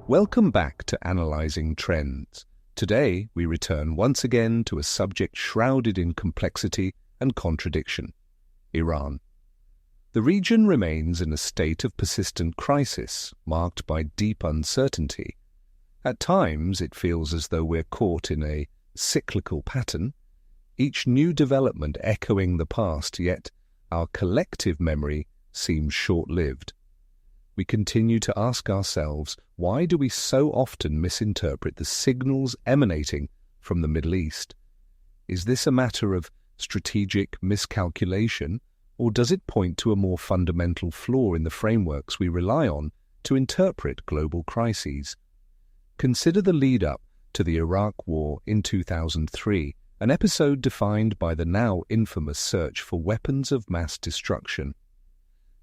Welcome back to Analyzing Trends. Today, we return once again to a subject shrouded in complexity and contradiction: Iran. The region remains in a state of persistent crisis, marked by deep uncertainty. At times, it feels as though we're caught in a cyclical pattern, each new development echoing the past, yet our collective memory seems short-lived. We continue to ask ourselves, why do we so often misinterpret the signals emanating from the Middle East? Is this a matter of strategic miscalculation, or does it point to a more fundamental flaw in the frameworks we rely on to interpret global crises? Consider the lead-up to the Iraq War in 2003, an episode defined by the now infamous search for weapons of mass destruction.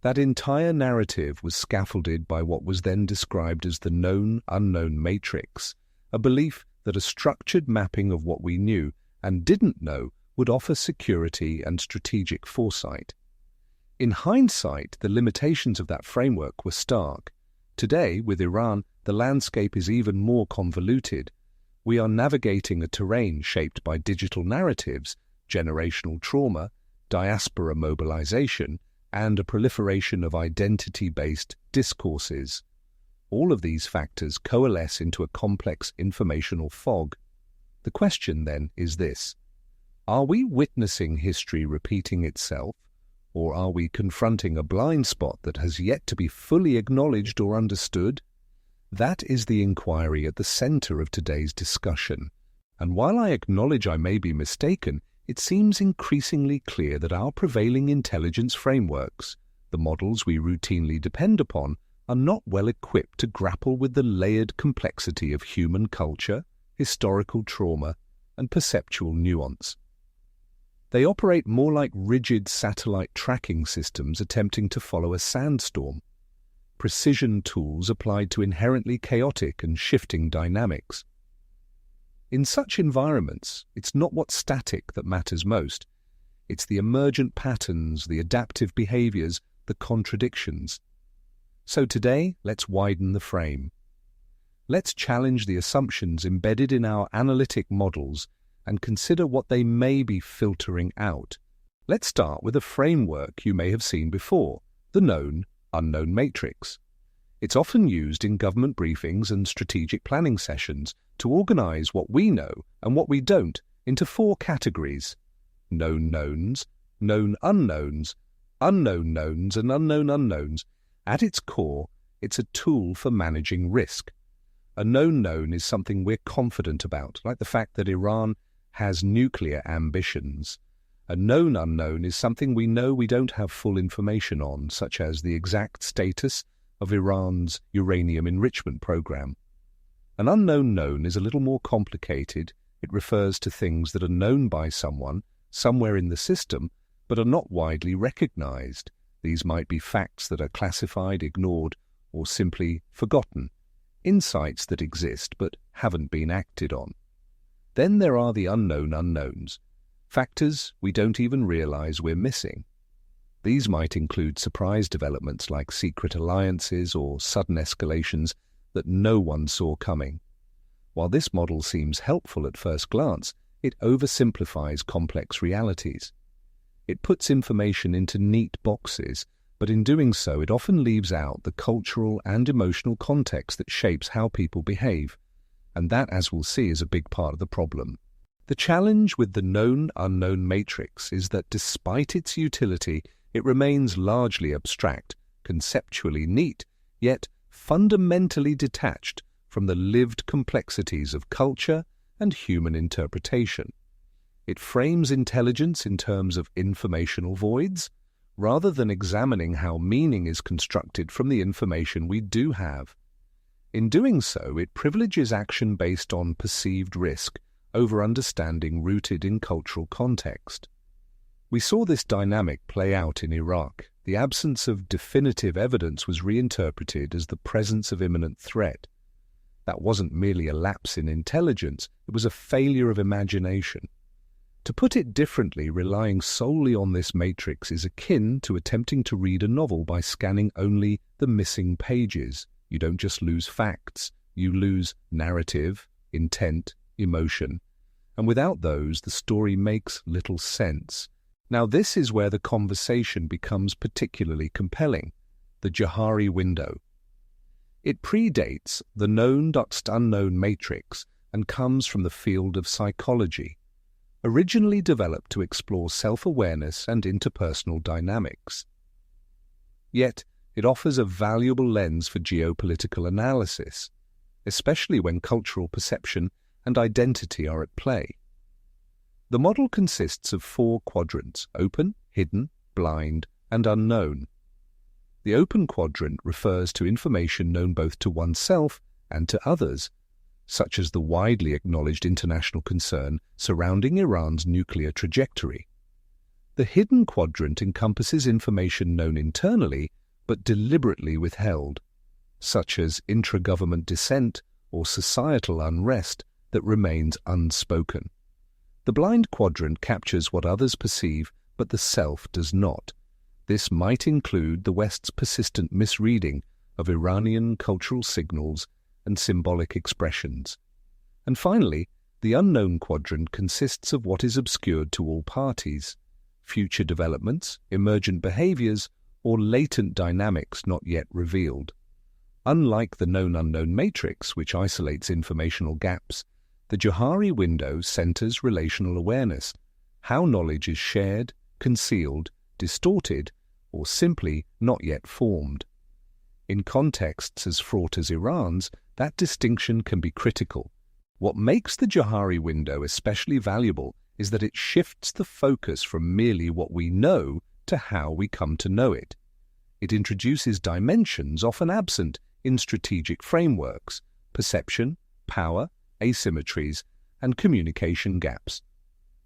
That entire narrative was scaffolded by what was then described as the known-unknown matrix, a belief that a structured mapping of what we knew and didn't know would offer security and strategic foresight. In hindsight, the limitations of that framework were stark. Today, with Iran, the landscape is even more convoluted. We are navigating a terrain shaped by digital narratives, generational trauma, diaspora mobilization, and a proliferation of identity-based discourses. All of these factors coalesce into a complex informational fog. The question, then, is this: are we witnessing history repeating itself, or are we confronting a blind spot that has yet to be fully acknowledged or understood? That is the inquiry at the center of today's discussion. And while I acknowledge I may be mistaken, it seems increasingly clear that our prevailing intelligence frameworks, the models we routinely depend upon, are not well equipped to grapple with the layered complexity of human culture, historical trauma, and perceptual nuance. They operate more like rigid satellite tracking systems attempting to follow a sandstorm, precision tools applied to inherently chaotic and shifting dynamics. In such environments, it's not what's static that matters most. It's the emergent patterns, the adaptive behaviors, the contradictions. So today, let's widen the frame. Let's challenge the assumptions embedded in our analytic models and consider what they may be filtering out. Let's start with a framework you may have seen before, the known-unknown matrix. It's often used in government briefings and strategic planning sessions to organize what we know and what we don't into four categories: known knowns, known unknowns, unknown knowns, and unknown unknowns. At its core, it's a tool for managing risk. A known known is something we're confident about, like the fact that Iran has nuclear ambitions. A known unknown is something we know we don't have full information on, such as the exact status of Iran's uranium enrichment program. An unknown known is a little more complicated. It refers to things that are known by someone, somewhere in the system, but are not widely recognized. These might be facts that are classified, ignored, or simply forgotten, insights that exist but haven't been acted on. Then there are the unknown unknowns, factors we don't even realize we're missing. These might include surprise developments like secret alliances or sudden escalations that no one saw coming. While this model seems helpful at first glance, it oversimplifies complex realities. It puts information into neat boxes, but in doing so it often leaves out the cultural and emotional context that shapes how people behave. And that, as we'll see, is a big part of the problem. The challenge with the known-unknown matrix is that despite its utility, it remains largely abstract, conceptually neat, yet fundamentally detached from the lived complexities of culture and human interpretation. It frames intelligence in terms of informational voids, rather than examining how meaning is constructed from the information we do have. In doing so, it privileges action based on perceived risk over understanding rooted in cultural context. We saw this dynamic play out in Iraq. The absence of definitive evidence was reinterpreted as the presence of imminent threat. That wasn't merely a lapse in intelligence, it was a failure of imagination. To put it differently, relying solely on this matrix is akin to attempting to read a novel by scanning only the missing pages. You don't just lose facts, you lose narrative, intent, emotion, and without those, the story makes little sense. Now, this is where the conversation becomes particularly compelling, the Johari window. It predates the known-unknown matrix and comes from the field of psychology, originally developed to explore self-awareness and interpersonal dynamics. Yet, it offers a valuable lens for geopolitical analysis, especially when cultural perception and identity are at play. The model consists of 4 quadrants: open, hidden, blind, and unknown. The open quadrant refers to information known both to oneself and to others, such as the widely acknowledged international concern surrounding Iran's nuclear trajectory. The hidden quadrant encompasses information known internally but deliberately withheld, such as intra-government dissent or societal unrest that remains unspoken. The blind quadrant captures what others perceive but the self does not. This might include the West's persistent misreading of Iranian cultural signals and symbolic expressions. And finally, the unknown quadrant consists of what is obscured to all parties: future developments, emergent behaviors, or latent dynamics not yet revealed. Unlike the known-unknown matrix, which isolates informational gaps, the Johari window centers relational awareness, how knowledge is shared, concealed, distorted, or simply not yet formed. In contexts as fraught as Iran's, that distinction can be critical. What makes the Johari window especially valuable is that it shifts the focus from merely what we know to how we come to know it. It introduces dimensions often absent in strategic frameworks: perception, power, asymmetries, and communication gaps.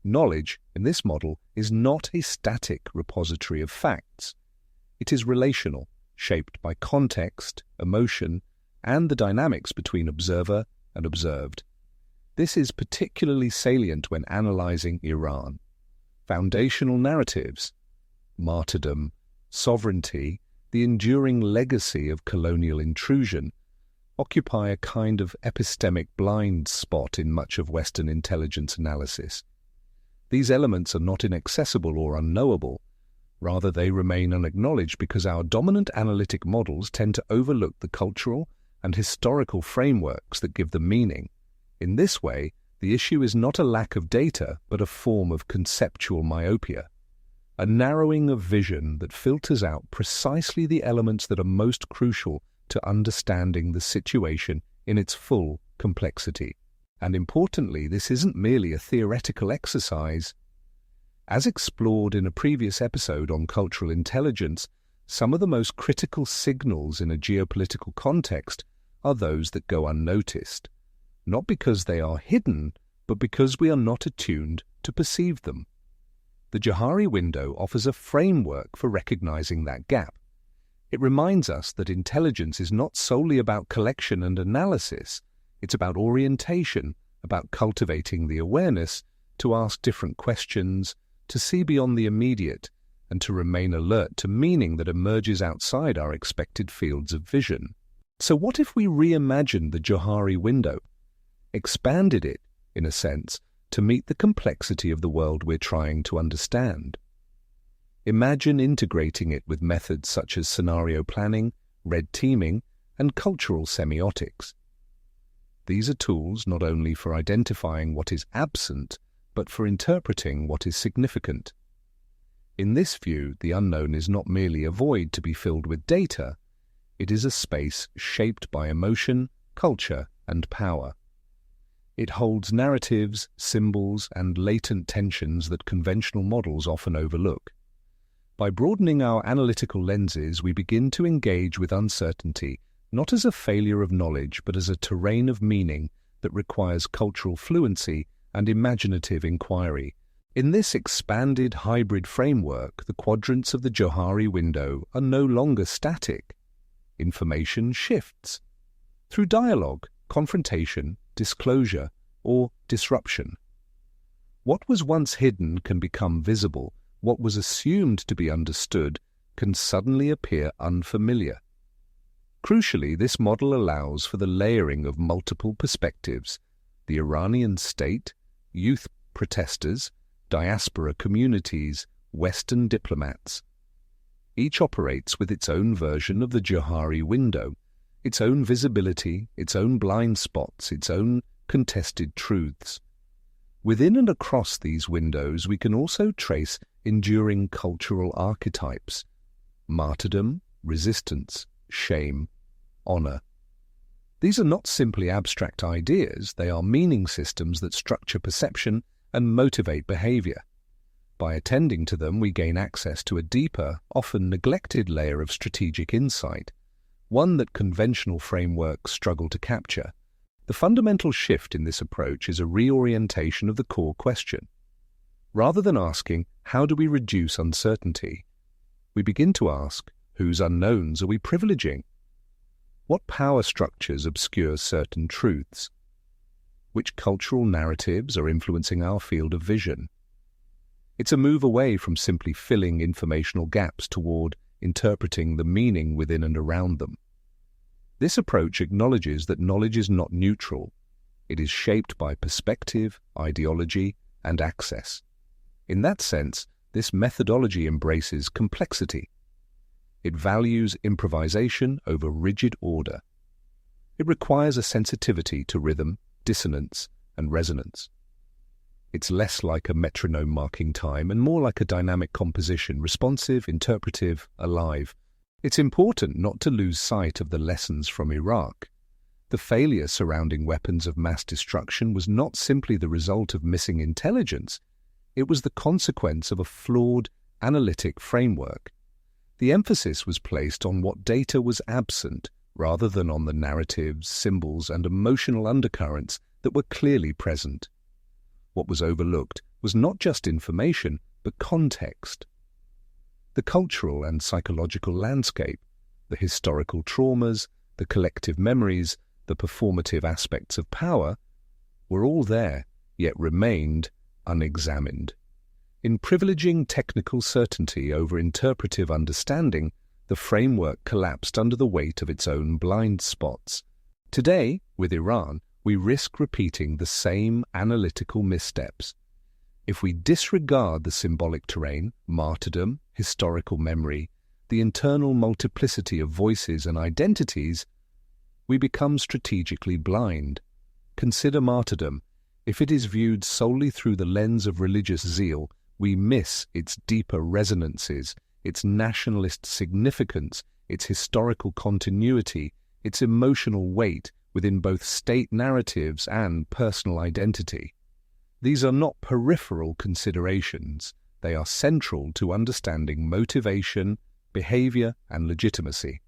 Knowledge, in this model, is not a static repository of facts. It is relational, shaped by context, emotion, and the dynamics between observer and observed. This is particularly salient when analyzing Iran. Foundational narratives, martyrdom, sovereignty, the enduring legacy of colonial intrusion, occupy a kind of epistemic blind spot in much of Western intelligence analysis. These elements are not inaccessible or unknowable. Rather, they remain unacknowledged because our dominant analytic models tend to overlook the cultural and historical frameworks that give them meaning. In this way, the issue is not a lack of data, but a form of conceptual myopia, a narrowing of vision that filters out precisely the elements that are most crucial to understanding the situation in its full complexity. And importantly, this isn't merely a theoretical exercise. As explored in a previous episode on cultural intelligence, some of the most critical signals in a geopolitical context are those that go unnoticed, not because they are hidden, but because we are not attuned to perceive them. The Johari window offers a framework for recognizing that gap. It reminds us that intelligence is not solely about collection and analysis. It's about orientation, about cultivating the awareness to ask different questions, to see beyond the immediate, and to remain alert to meaning that emerges outside our expected fields of vision. So what if we reimagined the Johari window, expanded it, in a sense, to meet the complexity of the world we're trying to understand? Imagine integrating it with methods such as scenario planning, red teaming, and cultural semiotics. These are tools not only for identifying what is absent, but for interpreting what is significant. In this view, the unknown is not merely a void to be filled with data, it is a space shaped by emotion, culture, and power. It holds narratives, symbols, and latent tensions that conventional models often overlook. By broadening our analytical lenses, we begin to engage with uncertainty, not as a failure of knowledge, but as a terrain of meaning that requires cultural fluency and imaginative inquiry. In this expanded hybrid framework, the quadrants of the Johari window are no longer static. Information shifts through dialogue, confrontation, disclosure, or disruption. What was once hidden can become visible. What was assumed to be understood can suddenly appear unfamiliar. Crucially, this model allows for the layering of multiple perspectives: the Iranian state, youth protesters, diaspora communities, Western diplomats. Each operates with its own version of the Johari Window, its own visibility, its own blind spots, its own contested truths. Within and across these windows, we can also trace enduring cultural archetypes: martyrdom, resistance, shame, honor. These are not simply abstract ideas, they are meaning systems that structure perception and motivate behavior. By attending to them, we gain access to a deeper, often neglected layer of strategic insight, one that conventional frameworks struggle to capture. The fundamental shift in this approach is a reorientation of the core question. Rather than asking, how do we reduce uncertainty, we begin to ask, whose unknowns are we privileging? What power structures obscure certain truths? Which cultural narratives are influencing our field of vision? It's a move away from simply filling informational gaps toward interpreting the meaning within and around them. This approach acknowledges that knowledge is not neutral. It is shaped by perspective, ideology, and access. In that sense, this methodology embraces complexity. It values improvisation over rigid order. It requires a sensitivity to rhythm, dissonance, and resonance. It's less like a metronome marking time and more like a dynamic composition, responsive, interpretive, alive. It's important not to lose sight of the lessons from Iraq. The failure surrounding weapons of mass destruction was not simply the result of missing intelligence. It was the consequence of a flawed analytic framework. The emphasis was placed on what data was absent rather than on the narratives, symbols, and emotional undercurrents that were clearly present. What was overlooked was not just information, but context. The cultural and psychological landscape, the historical traumas, the collective memories, the performative aspects of power, were all there, yet remained unexamined. In privileging technical certainty over interpretive understanding, the framework collapsed under the weight of its own blind spots. Today, with Iran, we risk repeating the same analytical missteps. If we disregard the symbolic terrain, martyrdom, historical memory, the internal multiplicity of voices and identities, we become strategically blind. Consider martyrdom. If it is viewed solely through the lens of religious zeal, we miss its deeper resonances, its nationalist significance, its historical continuity, its emotional weight within both state narratives and personal identity. These are not peripheral considerations. They are central to understanding motivation, behavior, and legitimacy.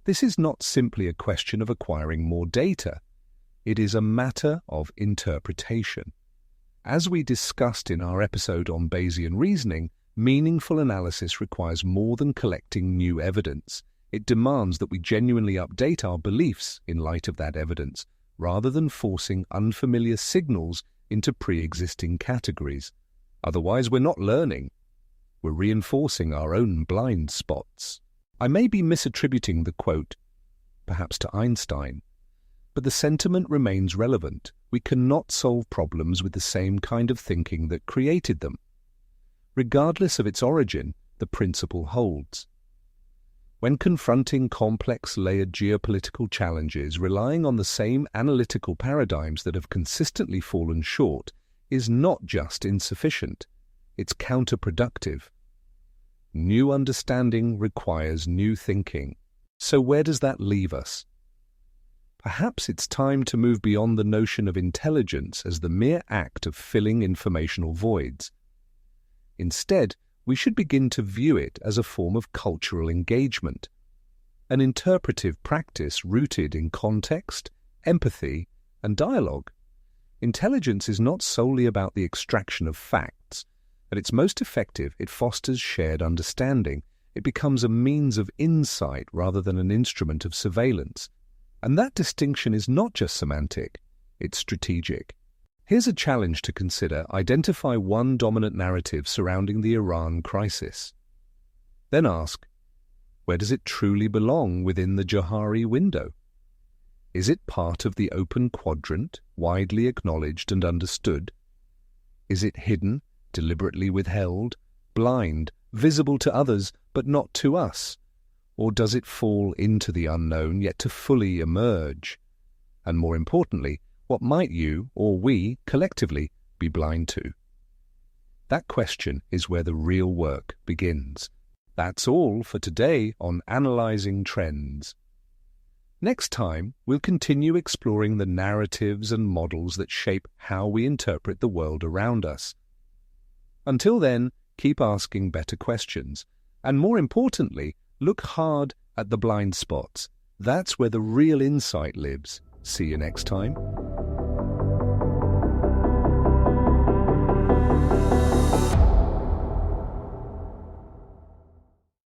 This is not simply a question of acquiring more data. It is a matter of interpretation. As we discussed in our episode on Bayesian reasoning, meaningful analysis requires more than collecting new evidence. It demands that we genuinely update our beliefs in light of that evidence, rather than forcing unfamiliar signals into pre-existing categories. Otherwise, we're not learning. We're reinforcing our own blind spots. I may be misattributing the quote, perhaps to Einstein, but the sentiment remains relevant. We cannot solve problems with the same kind of thinking that created them. Regardless of its origin, the principle holds. When confronting complex layered geopolitical challenges, relying on the same analytical paradigms that have consistently fallen short is not just insufficient, it's counterproductive. New understanding requires new thinking. So where does that leave us? Perhaps it's time to move beyond the notion of intelligence as the mere act of filling informational voids. Instead, we should begin to view it as a form of cultural engagement, an interpretive practice rooted in context, empathy, and dialogue. Intelligence is not solely about the extraction of facts. At its most effective, it fosters shared understanding. It becomes a means of insight rather than an instrument of surveillance. And that distinction is not just semantic, it's strategic. Here's a challenge to consider. Identify one dominant narrative surrounding the Iran crisis. Then ask, Where does it truly belong within the Johari window? Is it part of the open quadrant, widely acknowledged and understood? Is it hidden, deliberately withheld, blind, visible to others but not to us? Or does it fall into the unknown yet to fully emerge? And more importantly, what might you or we collectively be blind to? That question is where the real work begins. That's all for today on Analyzing Trends. Next time, we'll continue exploring the narratives and models that shape how we interpret the world around us. Until then, keep asking better questions, and more importantly, look hard at the blind spots. That's where the real insight lives. See you next time.